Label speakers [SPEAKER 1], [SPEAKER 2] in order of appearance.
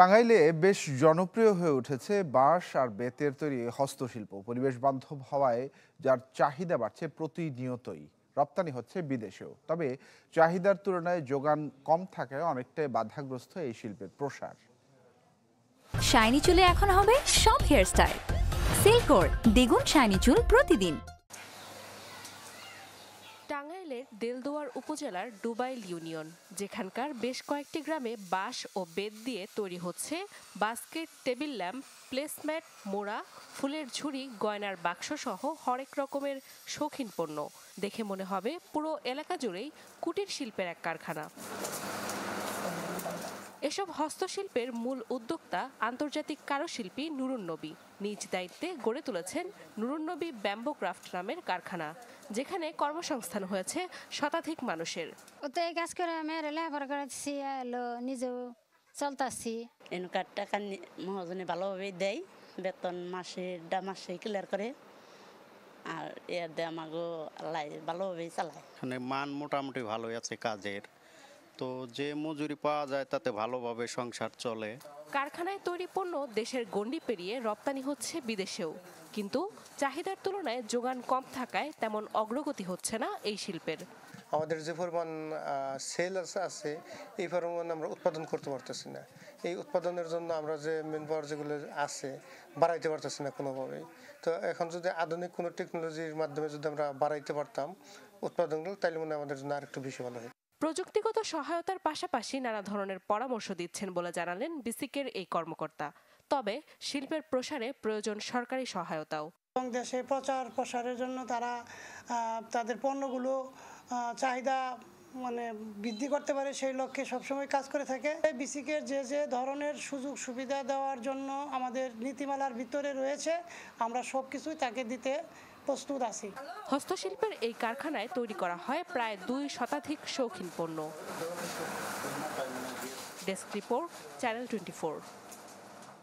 [SPEAKER 1] টাঙ্গাইলে বেশ জনপ্রিয় হয়ে উঠেছে বাঁশ আর বেতের তৈরি হস্তশিল্প। পরিবেশ বান্ধব হওয়ায় যার চাহিদা বাড়ছে প্রতিনিয়তই। রপ্তানি হচ্ছে বিদেশেও। তবে চাহিদার তুলনায় যোগান কম থাকায় অনেকটাই বাধাগ্রস্ত এই শিল্পের প্রসার।
[SPEAKER 2] শাইনি চুলে এখন হবে সব হেয়ারস্টাইল। সিল্কোর দ্বিগুণ শাইনি চুল প্রতিদিন।
[SPEAKER 3] টাঙ্গাইলের দেলদুয়ার উপজেলার ডুবাইল ইউনিয়ন, যেখানকার বেশ কয়েকটি গ্রামে বাঁশ ও বেত দিয়ে তৈরি হচ্ছে বাস্কেট, টেবিল ল্যাম্প, প্লেসম্যাট, মোড়া, ফুলের ঝুড়ি, গয়নার বাক্স সহ হরেক রকমের শৌখিন পণ্য। দেখে মনে হবে পুরো এলাকা জুড়েই কুটির শিল্পের এক কারখানা। এসব হস্তশিল্পের মূল উদ্যোক্তা আন্তর্জাতিক কারুশিল্পী নুরুন নবী। নিজ দায়িত্বে গড়ে তুলেছেন নুরুন নবী ব্যাম্বো ক্রাফট নামের কারখানা, যেখানে কর্মসংস্থান হয়েছে শতাধিক মানুষের।
[SPEAKER 4] ওতে কাজ করে আমি লেখাপড়া করেছি, নিজেও চলতেছি।
[SPEAKER 5] এনকার টাকা মহাজনে ভালোভাবে দেয়, বেতন মাসে ক্লিয়ার করে, আর এর দিয়ে আমাকে ভালোভাবেই চালায়।
[SPEAKER 6] মানে মান মোটামুটি ভালোই আছে কাজের, তো যে মজুরি পাওয়া যায় তাতে ভালোভাবে সংসার চলে।
[SPEAKER 3] কারখানায় তৈরি পণ্য দেশের গণ্ডি পেরিয়ে রপ্তানি হচ্ছে বিদেশেও, কিন্তু চাহিদার তুলনায় যোগান কম থাকায় তেমন অগ্রগতি হচ্ছে না এই শিল্পের।
[SPEAKER 7] আমাদের যে পরিমাণ সেল আছে এই পরিমাণ আমরা উৎপাদন করতে পারতেছি না। এই উৎপাদনের জন্য আমরা যে মেন পাওয়ার যেগুলো আছে বাড়াইতে পারতেছি না কোনোভাবেই। তো এখন যদি আধুনিক কোনো টেকনোলজির মাধ্যমে যদি আমরা বাড়াইতে পারতাম উৎপাদনগুলো, তাহলে মনে হয় আমাদের জন্য আরেকটু বেশি ভালো হয়।
[SPEAKER 3] প্রযুক্তিগত সহায়তার পাশাপাশি নানা ধরনের পরামর্শ দিচ্ছেন বলে জানালেন বিসিকের এই কর্মকর্তা। তবে শিল্পের প্রসারে প্রয়োজন সরকারি সহায়তাও।
[SPEAKER 8] দেশে প্রচার প্রসারের জন্য তারা তাদের পণ্যগুলো চাহিদা বৃদ্ধি করতে পারে, সেই লক্ষ্যে সবসময় কাজ করে থাকে। বিসিকের যে ধরনের সুযোগ সুবিধা দেওয়ার জন্য আমাদের নীতিমালার ভিতরে রয়েছে, আমরা সবকিছুই তাকে দিতে প্রস্তুত আছি।
[SPEAKER 3] হস্তশিল্পের এই কারখানায় তৈরি করা হয় প্রায় 2 শতাধিক শৌখিন পণ্য। Desk report, channel 24।